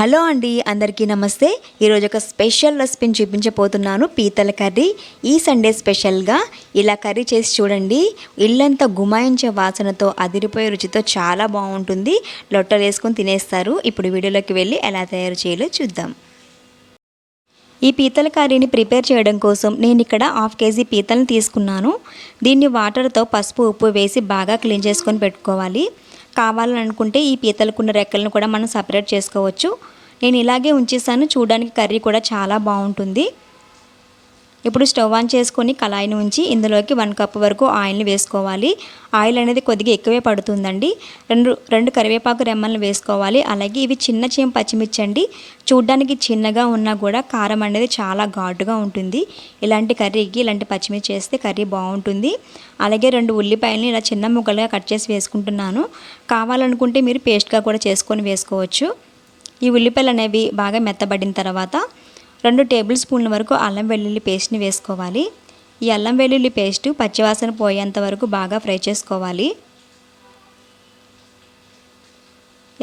Hello అండి, అందరికీ నమస్తే. ఈరోజు ఒక స్పెషల్ రెసిపీని చూపించబోతున్నాను. పీతల కర్రీ. ఈ సండే స్పెషల్గా ఇలా కర్రీ చేసి చూడండి. ఇల్లంతా గుమాయించే వాసనతో అదిరిపోయే రుచితో చాలా బాగుంటుంది. లొట్టలు వేసుకొని తినేస్తారు. ఇప్పుడు వీడియోలోకి వెళ్ళి ఎలా తయారు చేయాలో చూద్దాం. ఈ పీతల కర్రీని ప్రిపేర్ చేయడం కోసం నేను ఇక్కడ 1/2 కేజీ పీతలను తీసుకున్నాను. దీన్ని వాటర్తో పసుపు ఉప్పు వేసి బాగా క్లీన్ చేసుకొని పెట్టుకోవాలి. కావాలని అనుకుంటే ఈ పీతలకున్న రెక్కలను కూడా మనం సపరేట్ చేసుకోవచ్చు. నేను ఇలాగే ఉంచేసాను. చూడడానికి కర్రీ కూడా చాలా బాగుంటుంది. ఇప్పుడు స్టవ్ ఆన్ చేసుకొని కళాయిని ఉంచి ఇందులోకి 1 కప్ వరకు ఆయిల్ని వేసుకోవాలి. ఆయిల్ అనేది కొద్దిగా ఎక్కువే పడుతుందండి. రెండు కరివేపాకు రెమ్మలను వేసుకోవాలి. అలాగే ఇవి చిన్న పచ్చిమిర్చి అండి. చూడ్డానికి చిన్నగా ఉన్నా కూడా కారం అనేది చాలా ఘాటుగా ఉంటుంది. ఇలాంటి కర్రీకి ఇలాంటి పచ్చిమిర్చి వేస్తే కర్రీ బాగుంటుంది. అలాగే 2 ఉల్లిపాయలని ఇలా చిన్న ముక్కలుగా కట్ చేసి వేసుకుంటున్నాను. కావాలనుకుంటే మీరు పేస్ట్గా కూడా చేసుకొని వేసుకోవచ్చు. ఈ ఉల్లిపాయలు అనేవి బాగా మెత్తబడిన తర్వాత 2 టేబుల్ స్పూన్ల వరకు అల్లం వెల్లుల్లి పేస్ట్ని వేసుకోవాలి. ఈ అల్లం వెల్లుల్లి పేస్ట్ పచ్చివాసన పోయేంత వరకు బాగా ఫ్రై చేసుకోవాలి.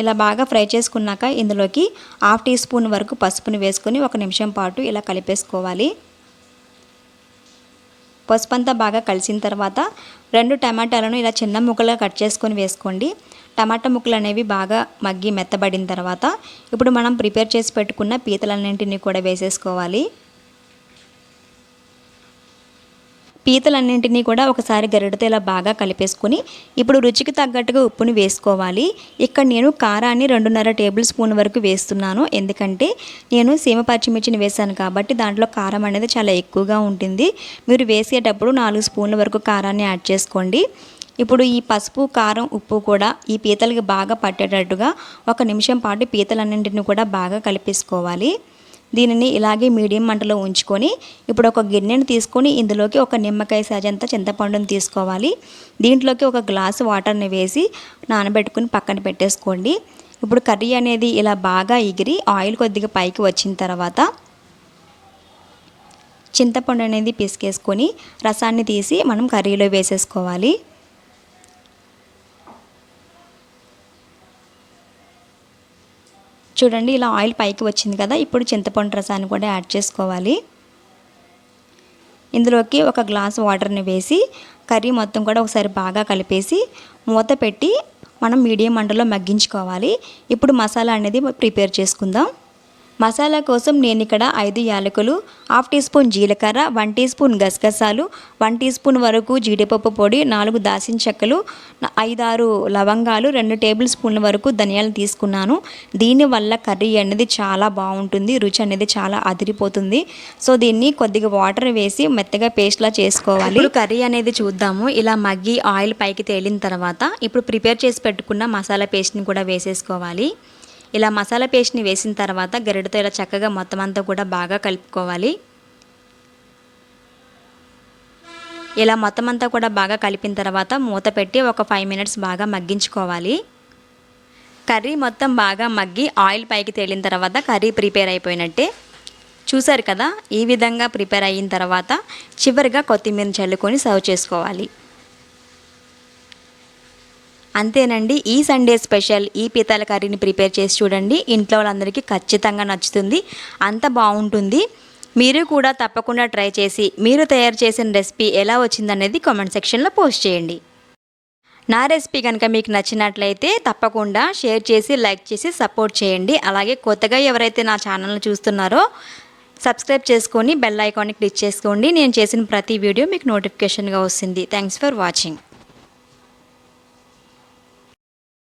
ఇలా బాగా ఫ్రై చేసుకున్నాక ఇందులోకి 1/2 టీ స్పూన్ వరకు పసుపుని వేసుకొని 1 నిమిషం పాటు ఇలా కలిపేసుకోవాలి. పసుపు అంతా బాగా కలిసిన తర్వాత 2 టమాటాలను ఇలా చిన్న ముక్కలుగా కట్ చేసుకొని వేసుకోండి. టమాటా ముక్కలు అనేవి బాగా మగ్గి మెత్తబడిన తర్వాత ఇప్పుడు మనం ప్రిపేర్ చేసి పెట్టుకున్న పీతలన్నింటినీ కూడా వేసేసుకోవాలి. పీతలన్నింటినీ కూడా ఒకసారి గరిటెతో ఇలా బాగా కలిపేసుకొని ఇప్పుడు రుచికి తగ్గట్టుగా ఉప్పుని వేసుకోవాలి. ఇక్కడ నేను కారాన్ని 2.5 టేబుల్ స్పూన్ వరకు వేస్తున్నాను. ఎందుకంటే నేను సీమ పచ్చిమిర్చిని వేసాను కాబట్టి దాంట్లో కారం అనేది చాలా ఎక్కువగా ఉంటుంది. మీరు వేసేటప్పుడు 4 స్పూన్ల వరకు కారాన్ని యాడ్ చేసుకోండి. ఇప్పుడు ఈ పసుపు కారం ఉప్పు కూడా ఈ పీతలకి బాగా పట్టేటట్టుగా 1 నిమిషం పాటు పీతలన్నింటిని కూడా బాగా కలిపేసుకోవాలి. దీనిని ఇలాగే మీడియం మంటలో ఉంచుకొని ఇప్పుడు ఒక గిన్నెను తీసుకొని ఇందులోకి 1 నిమ్మకాయ సైజంతా చింతపండుని తీసుకోవాలి. దీంట్లోకి 1 గ్లాసు వాటర్ని వేసి నానబెట్టుకుని పక్కన పెట్టేసుకోండి. ఇప్పుడు కర్రీ అనేది ఇలా బాగా ఎగిరి ఆయిల్ కొద్దిగా పైకి వచ్చిన తర్వాత చింతపండు అనేది పిసికేసుకొని రసాన్ని తీసి మనం కర్రీలో వేసేసుకోవాలి. చూడండి, ఇలా ఆయిల్ పైకి వచ్చింది కదా. ఇప్పుడు చింతపండు రసాన్ని కూడా యాడ్ చేసుకోవాలి. ఇందులోకి 1 గ్లాస్ వాటర్ని వేసి కర్రీ మొత్తం కూడా ఒకసారి బాగా కలిపేసి మూత పెట్టి మనం మీడియం మంటలో మగ్గించుకోవాలి. ఇప్పుడు మసాలా అనేది ప్రిపేర్ చేసుకుందాం. మసాలా కోసం నేను ఇక్కడ 5 యాలకులు, 1/2 టీ స్పూన్ జీలకర్ర, 1 టీ స్పూన్ గసగసాలు, 1 టీ స్పూన్ వరకు జీడిపప్పు పొడి, 4 దాల్చిన చెక్కలు, 5-6 లవంగాలు, 2 టేబుల్ స్పూన్ల వరకు ధనియాలు తీసుకున్నాను. దీనివల్ల కర్రీ అనేది చాలా బాగుంటుంది. రుచి అనేది చాలా అదిరిపోతుంది. సో దీన్ని కొద్దిగా వాటర్ వేసి మెత్తగా పేస్ట్లా చేసుకోవాలి. ఇప్పుడు కర్రీ అనేది చూద్దాము. ఇలా మగ్గి ఆయిల్ పైకి తేలిన తర్వాత ఇప్పుడు ప్రిపేర్ చేసి పెట్టుకున్న మసాలా పేస్ట్ని కూడా వేసేసుకోవాలి. ఇలా మసాలా పేస్ట్ని వేసిన తర్వాత గరిటెతో ఇలా చక్కగా మొత్తం అంతా కూడా బాగా కలుపుకోవాలి. ఇలా మొత్తం అంతా కూడా బాగా కలిపిన తర్వాత మూత పెట్టి ఒక 5 మినిట్స్ బాగా మగ్గించుకోవాలి. కర్రీ మొత్తం బాగా మగ్గి ఆయిల్ పైకి తేలిన తర్వాత కర్రీ ప్రిపేర్ అయిపోయినట్టే. చూసారు కదా, ఈ విధంగా ప్రిపేర్ అయిన తర్వాత చివరిగా కొత్తిమీర చల్లుకొని సర్వ్ చేసుకోవాలి. అంతేనండి, ఈ సండే స్పెషల్ ఈ పీతల కర్రీని ప్రిపేర్ చేసి చూడండి. ఇంట్లో వాళ్ళందరికీ ఖచ్చితంగా నచ్చుతుంది. అంత బాగుంటుంది. మీరు కూడా తప్పకుండా ట్రై చేసి మీరు తయారు చేసిన రెసిపీ ఎలా వచ్చిందనేది కామెంట్ సెక్షన్లో పోస్ట్ చేయండి. నా రెసిపీ కనుక మీకు నచ్చినట్లయితే తప్పకుండా షేర్ చేసి లైక్ చేసి సపోర్ట్ చేయండి. అలాగే కొత్తగా ఎవరైతే నా ఛానల్ని చూస్తున్నారో సబ్స్క్రైబ్ చేసుకొని బెల్ ఐకాన్ని క్లిక్ చేసుకోండి. నేను చేసిన ప్రతి వీడియో మీకు నోటిఫికేషన్గా వస్తుంది. Thanks for watching.